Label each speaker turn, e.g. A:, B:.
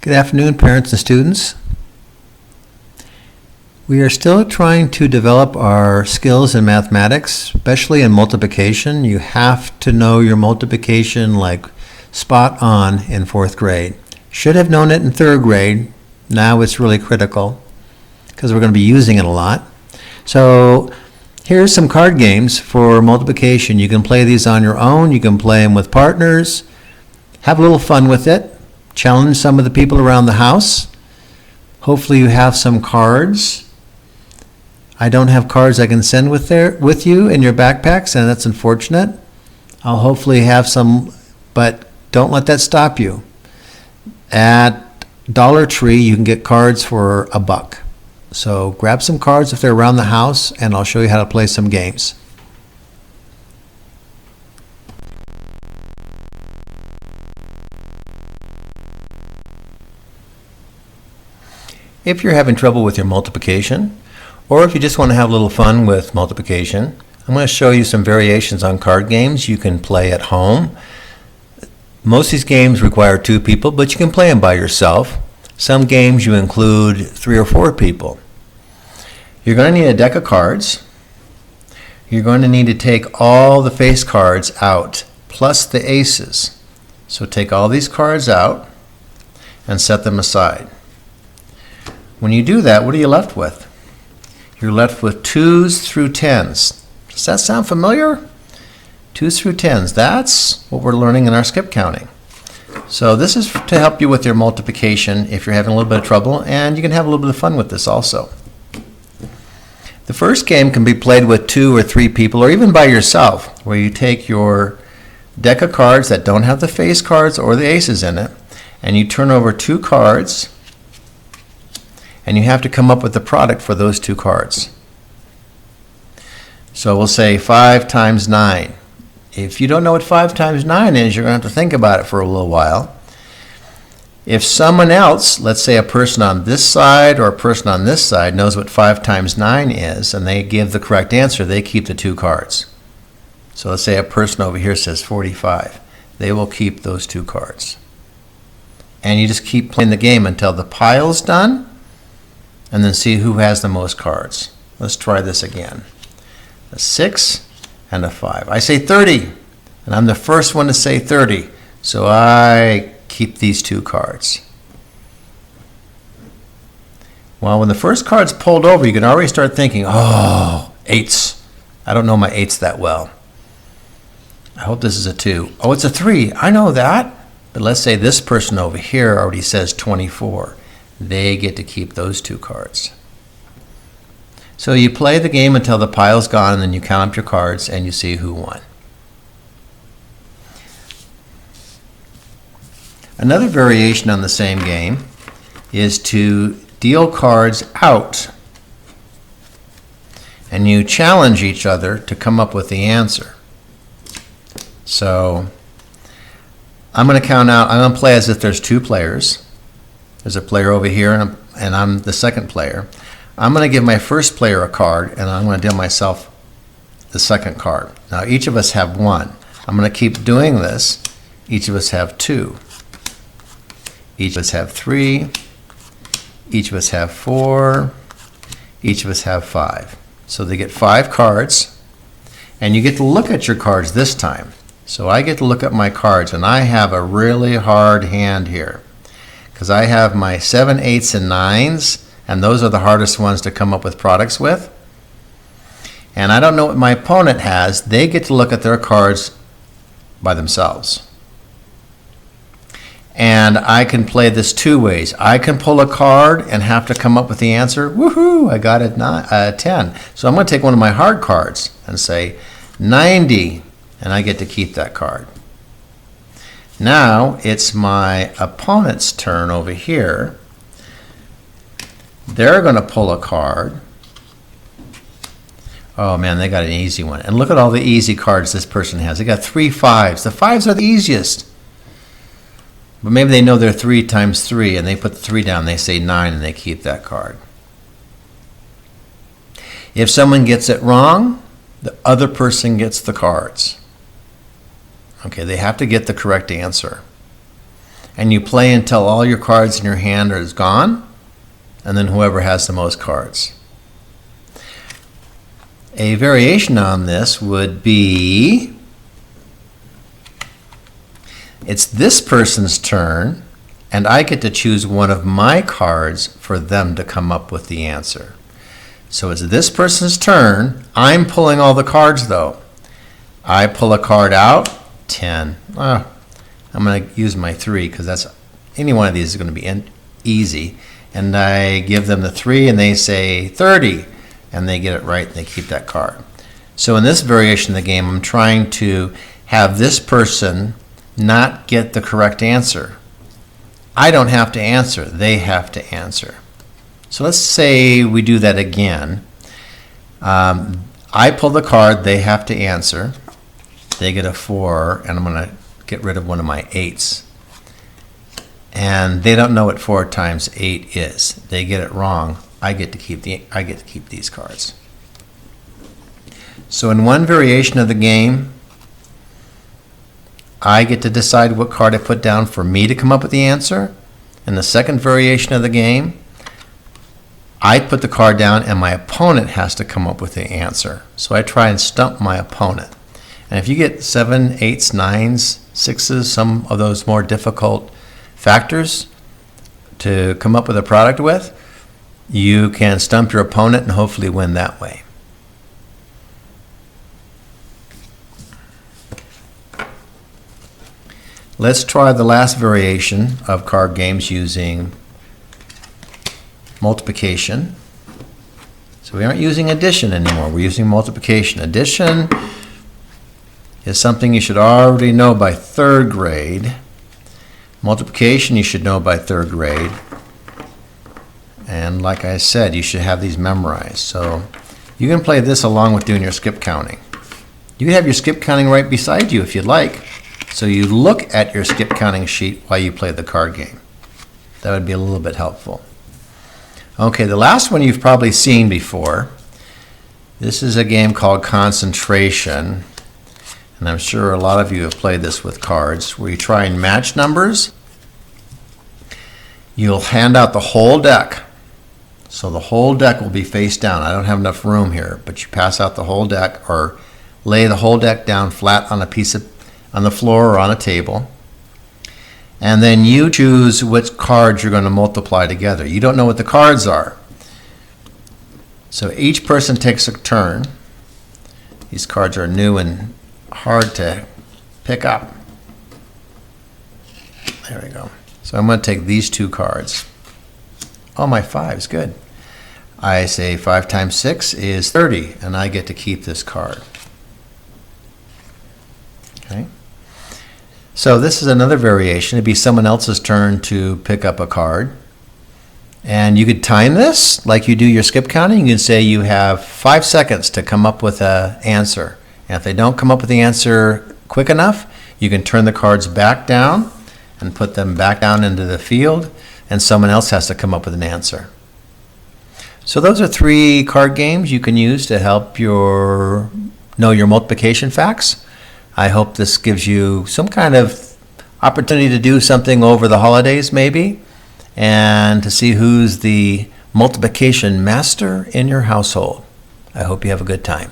A: Good afternoon, parents and students. We are still trying to develop our skills in mathematics, especially in multiplication. You have to know your multiplication like spot on in 4th grade. Should have known it in 3rd grade. Now it's really critical because we're going to be using it a lot. So here's some card games for multiplication. You can play these on your own. You can play them with partners. Have a little fun with it. Challenge some of the people around the house. Hopefully you have some cards. I don't have cards I can send with you in your backpacks, and that's unfortunate. I'll hopefully have some, but don't let that stop you. At Dollar Tree, you can get cards for $1. So grab some cards if they're around the house, and I'll show you how to play some games. If you're having trouble with your multiplication, or if you just want to have a little fun with multiplication, I'm going to show you some variations on card games you can play at home. Most of these games require 2 people, but you can play them by yourself. Some games you include 3 or 4 people. You're going to need a deck of cards. You're going to need to take all the face cards out, plus the aces. So take all these cards out and set them aside. When you do that, what are you left with? You're left with 2s through 10s. Does that sound familiar? 2s through 10s. That's what we're learning in our skip counting. So this is to help you with your multiplication if you're having a little bit of trouble, and you can have a little bit of fun with this also. The first game can be played with 2 or 3 people, or even by yourself, where you take your deck of cards that don't have the face cards or the aces in it, and you turn over 2 cards, and you have to come up with the product for those 2 cards. So we'll say 5 times 9. If you don't know what 5 times 9 is, you're going to have to think about it for a little while. If someone else, let's say a person on this side or a person on this side, knows what 5 times 9 is, and they give the correct answer, they keep the 2 cards. So let's say a person over here says 45. They will keep those 2 cards. And you just keep playing the game until the pile's done, and then see who has the most cards. Let's try this again. A 6 and a 5. I say 30, and I'm the first one to say 30, so I keep these 2 cards. Well, when the first card's pulled over, you can already start thinking, oh, 8s. I don't know my 8s that well. I hope this is a 2. Oh, it's a 3. I know that. But let's say this person over here already says 24. They get to keep those 2 cards. So you play the game until the pile's gone, and then you count up your cards and you see who won. Another variation on the same game is to deal cards out, and you challenge each other to come up with the answer. So I'm going to count out, I'm going to play as if there's 2 players. There's a player over here, and I'm the second player. I'm going to give my first player a card, and I'm going to deal myself the second card. Now, each of us have 1. I'm going to keep doing this. Each of us have 2. Each of us have 3. Each of us have 4. Each of us have 5. So they get 5 cards, and you get to look at your cards this time. So I get to look at my cards, and I have a really hard hand here, because I have my 7, 8s, and 9s, and those are the hardest ones to come up with products with. And I don't know what my opponent has. They get to look at their cards by themselves. And I can play this 2 ways. I can pull a card and have to come up with the answer. Woohoo, I got a 10. So I'm going to take one of my hard cards and say 90, and I get to keep that card. Now it's my opponent's turn over here. They're going to pull a card. Oh man, they got an easy one. And look at all the easy cards this person has. They got 3 5s. The 5s are the easiest. But maybe they know they're 3 times 3, and they put the 3 down. They say 9, and they keep that card. If someone gets it wrong, the other person gets the cards. Okay, they have to get the correct answer. and you play until all your cards in your hand are gone, and then whoever has the most cards. A variation on this would be, it's this person's turn, and I get to choose one of my cards for them to come up with the answer. So it's this person's turn. I'm pulling all the cards though. I pull a card out, 10. I'm going to use my 3 because that's any one of these is going to be easy. And I give them the 3 and they say 30. And they get it right and they keep that card. So in this variation of the game, I'm trying to have this person not get the correct answer. I don't have to answer, they have to answer. So let's say we do that again. I pull the card, they have to answer. They get a 4, and I'm going to get rid of one of my 8s. And they don't know what 4 times 8 is. They get it wrong. I get to keep these cards. So in one variation of the game, I get to decide what card I put down for me to come up with the answer. In the second variation of the game, I put the card down and my opponent has to come up with the answer. So I try and stump my opponent. And if you get 7, 8s, 9s, 6s, some of those more difficult factors to come up with a product with, you can stump your opponent and hopefully win that way. Let's try the last variation of card games using multiplication. So we aren't using addition anymore, we're using multiplication. Addition is something you should already know by 3rd grade. Multiplication you should know by 3rd grade. And like I said, you should have these memorized. So you can play this along with doing your skip counting. You can have your skip counting right beside you if you'd like. So you look at your skip counting sheet while you play the card game. That would be a little bit helpful. Okay, the last one you've probably seen before. This is a game called Concentration. And I'm sure a lot of you have played this with cards, where you try and match numbers. You'll hand out the whole deck. So the whole deck will be face down. I don't have enough room here, but you pass out the whole deck or lay the whole deck down flat on on the floor or on a table. And then you choose which cards you're going to multiply together. You don't know what the cards are. So each person takes a turn. These cards are new and hard to pick up. There we go. So I'm going to take these 2 cards. Oh, my 5's good. I say 5 times 6 is 30, and I get to keep this card. Okay. So this is another variation. It'd be someone else's turn to pick up a card. And you could time this like you do your skip counting. You can say you have 5 seconds to come up with an answer. And if they don't come up with the answer quick enough, you can turn the cards back down and put them back down into the field, and someone else has to come up with an answer. So those are 3 card games you can use to help know your multiplication facts. I hope this gives you some kind of opportunity to do something over the holidays maybe, and to see who's the multiplication master in your household. I hope you have a good time.